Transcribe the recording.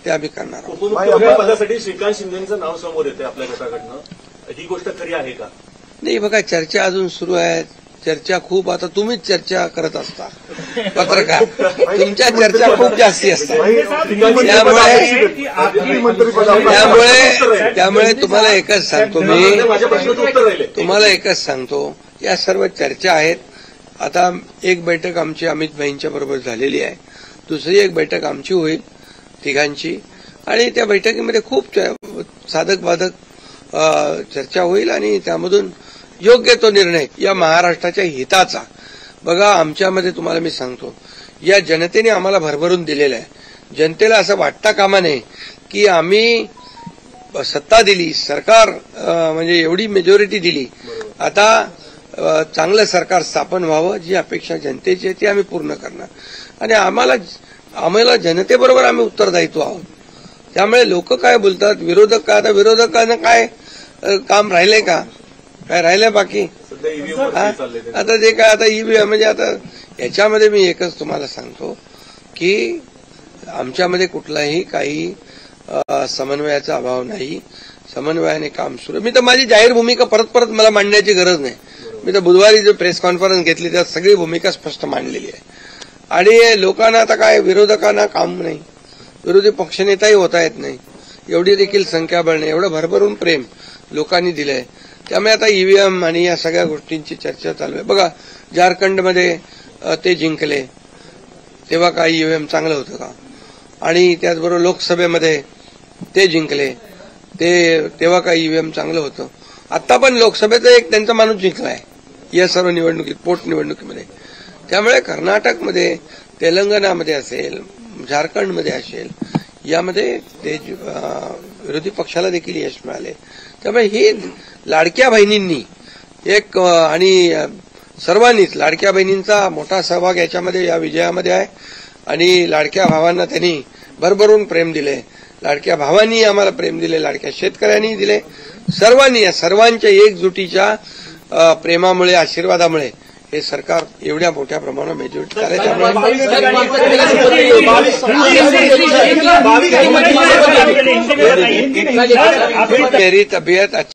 ते आम्ही करणार आहोत. उपमुख्यमंत्री पदासाठी श्रीकांत शिंदेचं नाव समोर येते आपल्या गटाकडनं, ही गोष्ट खरी आहे का? नाही बघा, चर्चा अजून सुरू आहे. चर्चा खूप, आता तुम्हीच चर्चा करत असता पत्रकार, तुमच्या चर्चा खूप जास्ती असतात. त्यामुळे तुम्हाला एकच सांगतो या सर्व चर्चा आहेत. आता एक बैठक आमची अमित भाईंच्या बरोबर झालेली आहे, दुसरी एक बैठक आमची होईल तिघांची, आणि त्या बैठकीमध्ये खूप साधक बाधक चर्चा होईल आणि त्यामधून योग्य तो निर्णय या महाराष्ट्राच्या हिताचा. बघा, आमच्यामध्ये तुम्हाला मी सांगतो, या जनतेने आम्हाला भरभरून दिलेलं आहे. जनतेला असं वाटता कामा नये की आम्ही सत्ता दिली, सरकार म्हणजे एवढी मेजॉरिटी दिली, आता चांगलं सरकार स्थापन व्हावं, जी अपेक्षा जनतेची आहे ती आम्ही पूर्ण करणार. आणि आम्हाला जनतेबरोबर आम्ही उत्तरदायित्व आहोत. त्यामुळे लोक काय बोलतात, विरोधक काय, आता विरोधकांना काय काम राहिलंय का? काय राहिलंय बाकी? आता जे काय आता ईव्हीएम म्हणजे आता याच्यामध्ये मी एकच तुम्हाला सांगतो की आमच्यामध्ये कुठलाही काही समन्वयाचा अभाव नाही. समन्वयाने काम सुरू. मी तर माझी जाहीर भूमिका परत मला मांडण्याची गरज नाही. मी तर बुधवारी जो प्रेस कॉन्फरन्स घेतली त्यात सगळी भूमिका स्पष्ट मांडलेली आहे. आणि लोकांना आता काय, विरोधकांना काम नाही, विरोधी पक्षनेताही होता येत नाही, एवढी देखील संख्याबळ नाही, एवढं भरभरून प्रेम लोकांनी दिलंय. त्यामुळे आता ईव्हीएम आणि या सगळ्या गोष्टींची चर्चा चालू आहे. बघा, झारखंडमध्ये ते जिंकले तेव्हा काय ईव्हीएम चांगलं होतं का? आणि त्याचबरोबर लोकसभेमध्ये ते जिंकले तेव्हा काय ईव्हीएम चांगलं होतं? आता पण लोकसभेचा एक त्यांचा माणूस जिंकलाय या सर्व निवडणुकीत, पोटनिवडणुकीमध्ये. त्यामुळे कर्नाटकमध्ये, तेलंगणामध्ये असेल, झारखंडमध्ये असेल, यामध्ये ते विरोधी पक्षाला देखील यश मिळाले. त्यामुळे ही लाडक्या बहिणींनी एक आणि सर्वांनीच लाडक्या बहिणींचा मोठा सहभाग याच्यामध्ये, या विजयामध्ये आहे. आणि लाडक्या भावांना त्यांनी भरभरून प्रेम दिले, लाडक्या भावांनी आम्हाला प्रेम दिले, लाडक्या शेतकऱ्यांनी दिले. सर्वांनी, या सर्वांच्या एकजुटीच्या प्रेमामुळे, आशीर्वादामुळे हे सरकार एवढ्या मोठ्या प्रमाणात मेजॉरिटी झाले. त्यामुळे मेरी तबीयत